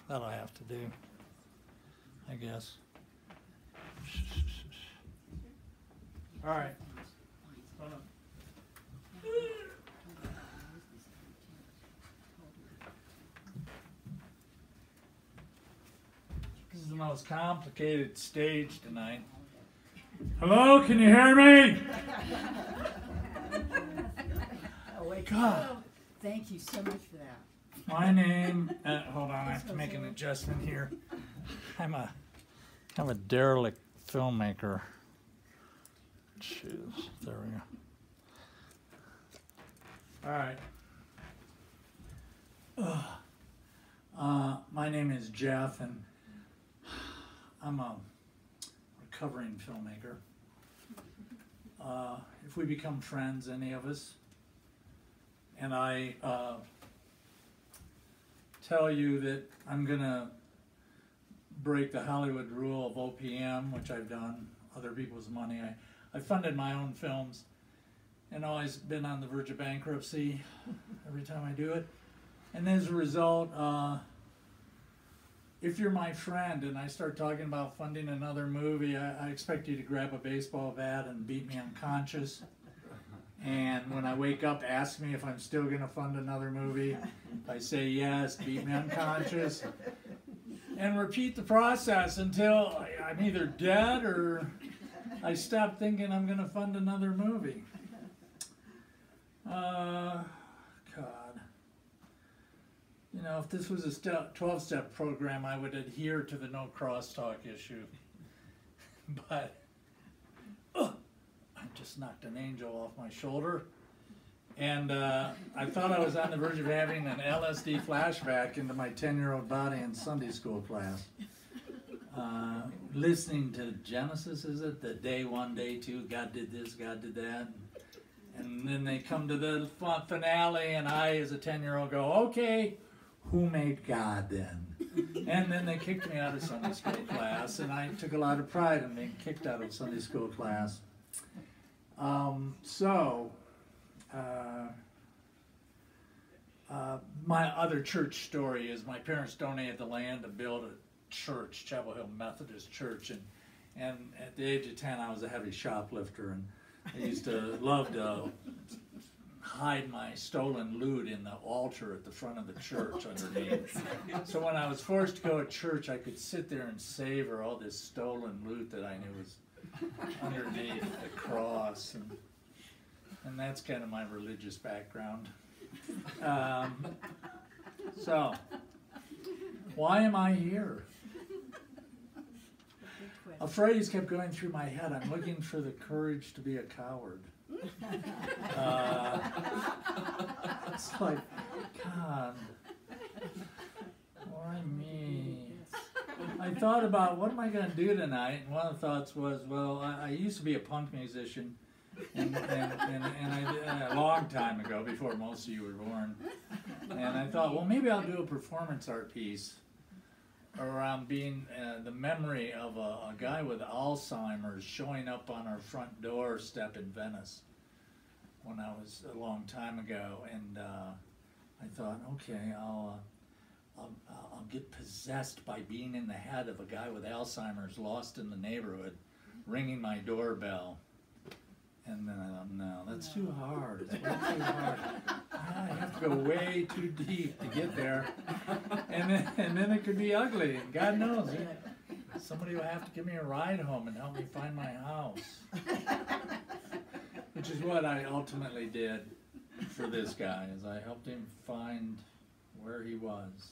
That'll have to do, I guess. All right. Hold on. This is the most complicated stage tonight. Hello, can you hear me? God. Thank you so much for that. My name, hold on, I have to make an adjustment here. I'm a derelict filmmaker. Choose, there we go. All right. My name is Jeff, and I'm a recovering filmmaker. If we become friends, any of us, and I tell you that I'm gonna break the Hollywood rule of OPM, which I've done, other people's money. I funded my own films and always been on the verge of bankruptcy every time I do it. And as a result, if you're my friend and I start talking about funding another movie, I expect you to grab a baseball bat and beat me unconscious. And when I wake up, ask me if I'm still going to fund another movie. If I say yes, beat me unconscious. And repeat the process until I'm either dead or I stop thinking I'm going to fund another movie. God. You know, if this was a 12-step program, I would adhere to the no crosstalk issue. But I just knocked an angel off my shoulder. And I thought I was on the verge of having an LSD flashback into my 10-year-old body in Sunday school class. Listening to Genesis, is it? The day one, day two, God did this, God did that. And then they come to the finale, and I, as a 10-year-old, go, okay, who made God then? And then they kicked me out of Sunday school class, and I took a lot of pride in being kicked out of Sunday school class. My other church story is my parents donated the land to build a church, Chapel Hill Methodist Church, and at the age of 10 I was a heavy shoplifter, and I used to love to hide my stolen loot in the altar at the front of the church underneath. So when I was forced to go to church, I could sit there and savor all this stolen loot that I knew was underneath the cross, and that's kind of my religious background. So, why am I here? A phrase kept going through my head. I'm looking for the courage to be a coward. It's like, God, why me? I thought about what am I going to do tonight, and one of the thoughts was, well, I used to be a punk musician, and I, a long time ago, before most of you were born, and I thought, well, maybe I'll do a performance art piece around being the memory of a guy with Alzheimer's showing up on our front doorstep in Venice when I was a long time ago, and I thought, okay, I'll get possessed by being in the head of a guy with Alzheimer's lost in the neighborhood, ringing my doorbell. And then I thought, no, that's too hard. It's way too hard. I have to go way too deep to get there. And then it could be ugly. And God knows, somebody will have to give me a ride home and help me find my house. Which is what I ultimately did for this guy, is I helped him find where he was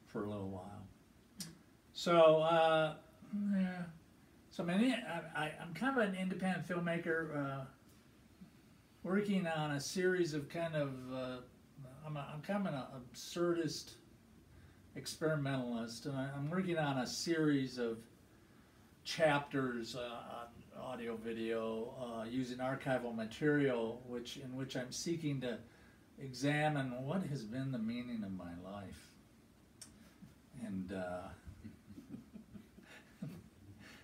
for a little while. So, yeah. So I'm kind of an independent filmmaker, working on a series of kind of, I'm kind of an absurdist experimentalist, and I'm working on a series of chapters on audio, video, using archival material, in which I'm seeking to examine what has been the meaning of my life. And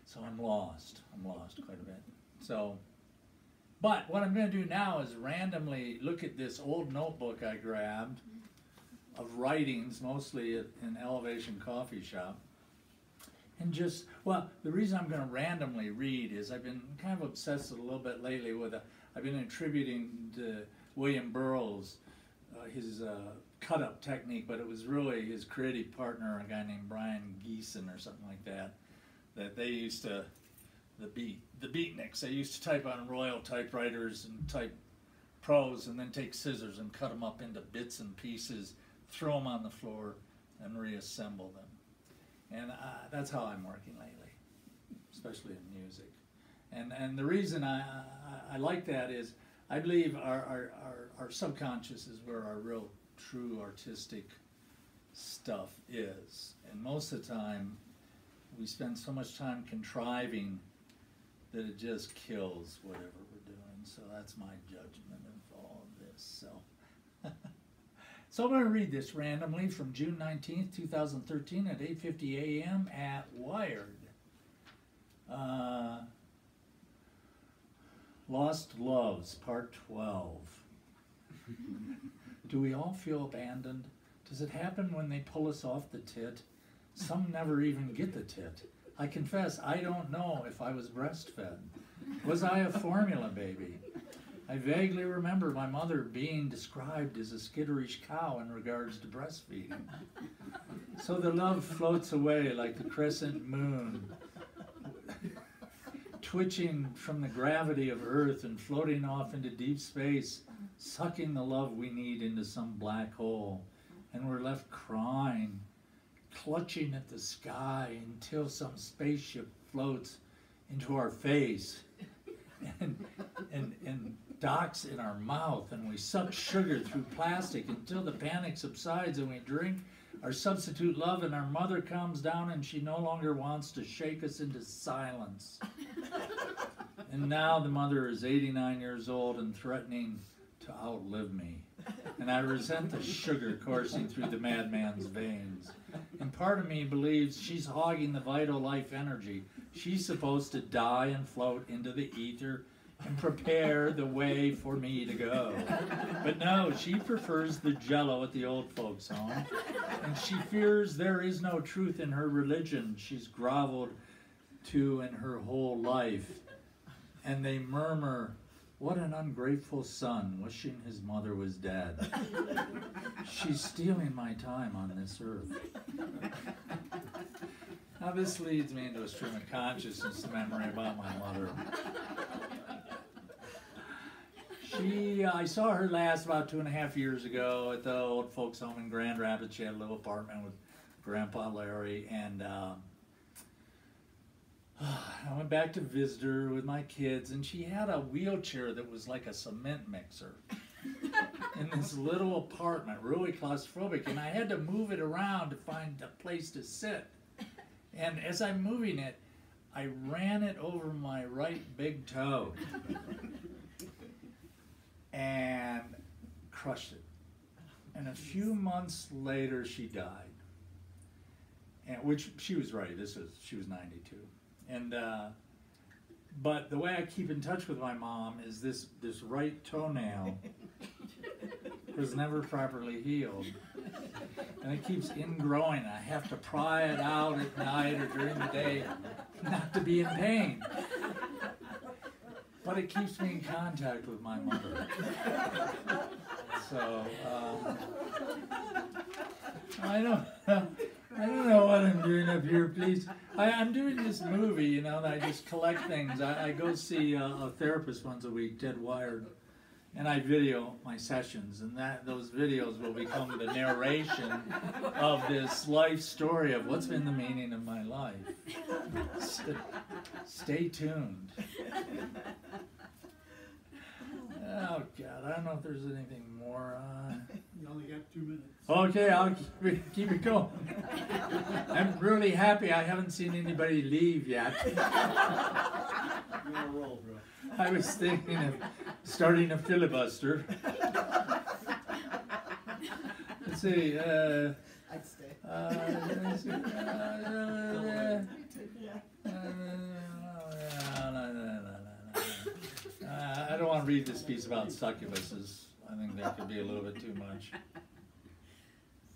so I'm lost quite a bit. So, but what I'm going to do now is randomly look at this old notebook I grabbed of writings, mostly at an Elevation coffee shop. And just, well, the reason I'm going to randomly read is I've been kind of obsessed a little bit lately with, I've been attributing to William Burroughs his cut-up technique, but it was really his creative partner, a guy named Brian Geeson or something like that, that they used to, the beatniks, they used to type on Royal typewriters and type prose and then take scissors and cut them up into bits and pieces, throw them on the floor, and reassemble them. And that's how I'm working lately, especially in music. And the reason I like that is I believe our subconscious is where our real true artistic stuff is. And most of the time, we spend so much time contriving that it just kills whatever we're doing. So that's my judgment of all of this. So I'm going to read this randomly from June 19th, 2013 at 8:50 a.m. at Wired. Lost Loves, Part 12. Do we all feel abandoned? Does it happen when they pull us off the tit? Some never even get the tit. I confess, I don't know if I was breastfed. Was I a formula baby? I vaguely remember my mother being described as a skitterish cow in regards to breastfeeding. So the love floats away like the crescent moon, twitching from the gravity of Earth and floating off into deep space, sucking the love we need into some black hole. And we're left crying, clutching at the sky until some spaceship floats into our face and docks in our mouth, and we suck sugar through plastic until the panic subsides and we drink our substitute love, and our mother comes down and she no longer wants to shake us into silence. And now the mother is 89 years old and threatening to outlive me. And I resent the sugar coursing through the madman's veins. And part of me believes she's hogging the vital life energy. She's supposed to die and float into the ether and prepare the way for me to go. But no, she prefers the jello at the old folks' home, and she fears there is no truth in her religion she's groveled to in her whole life. And they murmur, "What an ungrateful son, wishing his mother was dead." She's stealing my time on this earth. Now this leads me into a stream of consciousness memory about my mother. I saw her last about 2.5 years ago at the old folks home in Grand Rapids. She had a little apartment with Grandpa Larry, and I went back to visit her with my kids, and she had a wheelchair that was like a cement mixer in this little apartment, really claustrophobic, and I had to move it around to find a place to sit. And as I'm moving it, I ran it over my right big toe and crushed it. And a few months later, she died. And which she was right. She was 92. And but the way I keep in touch with my mom is this right toenail was never properly healed, and it keeps ingrowing. I have to pry it out at night or during the day, not to be in pain. But it keeps me in contact with my mother. So I don't know what I'm doing up here, please. I'm doing this movie, you know, that I just collect things. I go see a therapist once a week, Ted Wired, and I video my sessions, and those videos will become the narration of this life story of what's been the meaning of my life. Stay tuned. Oh, God, I don't know if there's anything more. You only got 2 minutes. Okay, I'll keep it going. I'm really happy I haven't seen anybody leave yet. You're on a roll, bro. I was thinking of starting a filibuster. Let's see. I'd stay. Let me see. I don't want to read this piece about succubuses. I think that could be a little bit too much.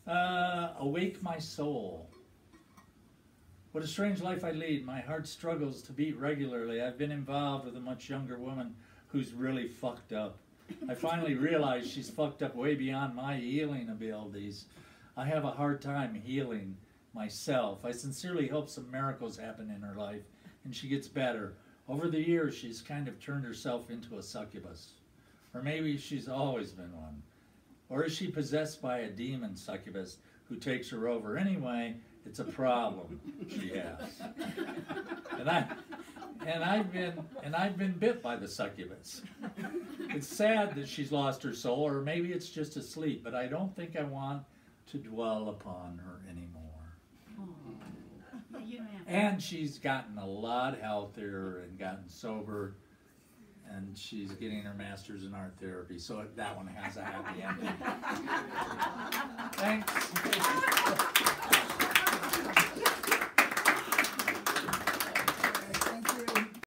Awake my soul. What a strange life I lead. My heart struggles to beat regularly. I've been involved with a much younger woman who's really fucked up. I finally realized she's fucked up way beyond my healing abilities. I have a hard time healing myself. I sincerely hope some miracles happen in her life and she gets better. Over the years, she's kind of turned herself into a succubus. Or maybe she's always been one. Or is she possessed by a demon succubus who takes her over? Anyway, it's a problem she has. And I've been bit by the succubus. It's sad that she's lost her soul, or maybe it's just asleep, but I don't think I want to dwell upon her anymore. Oh, you don't have to. And she's gotten a lot healthier and gotten sober, and she's getting her master's in art therapy, so that one has a happy ending. Thanks.